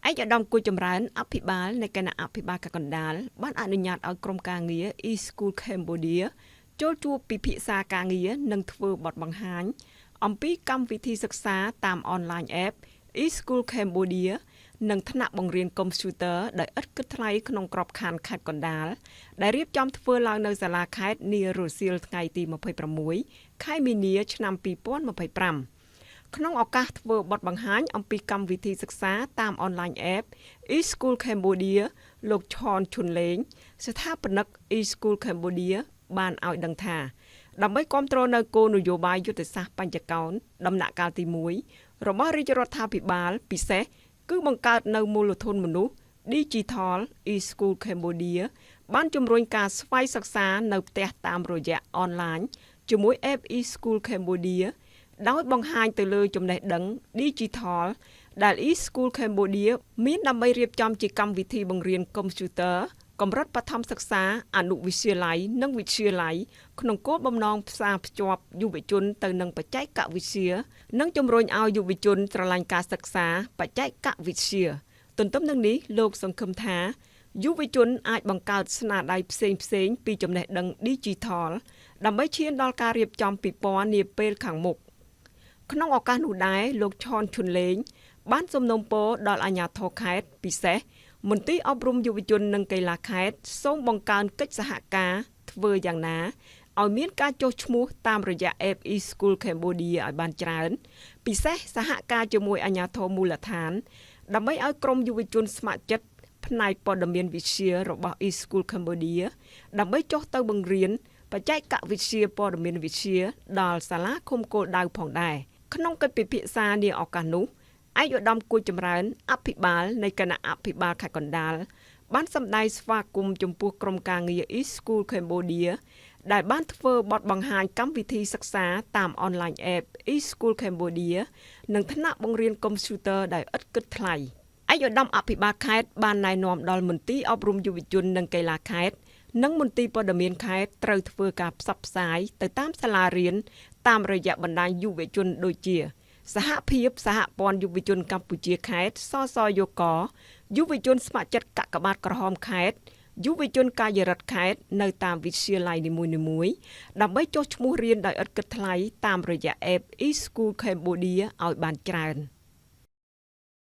ឯកឧត្តមគួយចម្រើនអភិបាលនៃគណៈអភិបាលខេត្តកណ្ដាលបានអនុញ្ញាតឲ្យក្រុមការងារ e-School Cambodia ចូលជួបពិភាក្សាការងារនិងធ្វើបទបង្ហាញអំពីកម្មវិធីសិក្សាតាមអនឡាញ App e-School Cambodia និងថ្នាក់បង្រៀនកុំព្យូទ័រដោយឥតគិតថ្លៃក្នុងក្របខ័ណ្ឌខេត្តកណ្ដាលដែលរៀបចំធ្វើឡើងនៅសាលាខេត្តនារសៀលថ្ងៃទី26ខែមីនា ឆ្នាំ2025ក្នុងឱកាសធ្វើបទបង្ហាញអំពីកម្មវិធីសិក្សាតាមអនឡាញ App e-School Cambodia លោកឈនឈុនលេងស្ថាបនិក e-School Cambodia បានឲ្យដឹងថាដើម្បីគ្រប់គ្រងនៅគោលនយោបាយយុទ្ធសាស្ត្របញ្ចកោណដំណាក់កាលទី1របស់រាជរដ្ឋាភិបាលពិសេសគឺបង្កើតនៅមូលធនមនុស្ស Digital e-School Cambodia បានជំរុញការស្វ័យសិក្សានៅផ្ទះតាមរយៈអនឡាញជាមួយ App e-School Cambodia ដោយបង្ហាញទៅលើចំណេះដឹង Digital ដែល e-School Cambodia មានដើម្បីរៀបចំជាកម្មវិធីបង្រៀនកុំព្យូទ័រកម្រិតបឋមសិក្សាអនុវិទ្យាល័យនិងវិទ្យាល័យក្នុងគោលបំណងផ្សារភ្ជាប់យុវជនទៅនឹងបច្ចេកវិទ្យានិងជំរុញឲ្យយុវជនស្រឡាញ់ការសិក្សាបច្ចេកវិទ្យាទន្ទឹមនឹងនេះលោកសង្ឃឹមថាយុវជនអាចបង្កើតស្នាដៃផ្សេងៗពីចំណេះដឹង Digital ដើម្បីឈានដល់ការរៀបចំពិព័រណ៍នាពេលខាងមុខក្នុងឱកាសនោះដែរលោកឈនឈុនលេងបានសំណូមពរដល់អាជ្ញាធរខេត្តពិសេសមន្ទីរអប់រំយុវជននិងកីឡាខេត្តសូមបង្កើនកិច្ចសហការធ្វើយ៉ាងណាឲ្យមានការចុះឈ្មោះតាមរយៈ App e-School Cambodia ឲ្យបានច្រើនពិសេសសហការជាមួយអាជ្ញាធរមូលដ្ឋានដើម្បីឲ្យក្រុមយុវជនស្ម័គ្រចិត្តផ្នែកព័ត៌មានវិទ្យារបស់ e-School Cambodia ដើម្បីចុះទៅបង្រៀនបច្ចេកវិទ្យាព័ត៌មានវិទ្យាដល់សាលាឃុំគោលដៅផងដែរក្នុងកិច្ចពិភាក្សានាឱកាសនោះឯកឧត្តមគួយចម្រើនអភិបាលនៃគណៈអភិបាលខេត្តកណ្ដាលបានសម្ដែងស្វាគមន៍ចំពោះក្រុមការងារ e-School Cambodia ដែលបានធ្វើបទបង្ហាញកម្មវិធីសិក្សាតាមអនឡាញ App e-School Cambodia និងថ្នាក់បង្រៀនកុំព្យូទ័រដោយឥតគិតថ្លៃឯកឧត្តមអភិបាលខេត្តបានណែនាំដល់មន្ទីរអប់រំយុវជននិងកីឡាខេត្តនិងមន្ទីរព័ត៌មានខេត្តត្រូវធ្វើការផ្សព្វផ្សាយទៅតាមសាលារៀនតាមរយៈបណ្ដាញយុវជនដូចជាសហភាពសហព័ន្ធយុវជនកម្ពុជាខេត្តសសយក យុវជនស្ម័គ្រចិត្តកាកបាទក្រហមខេត្តយុវជនកាយរដ្ឋខេត្តនៅតាមវិទ្យាល័យនីមួយៗដើម្បីចុះឈ្មោះរៀនដោយឥតគិតថ្លៃតាមរយៈ App e-School Cambodia ឲ្យបានច្រើន។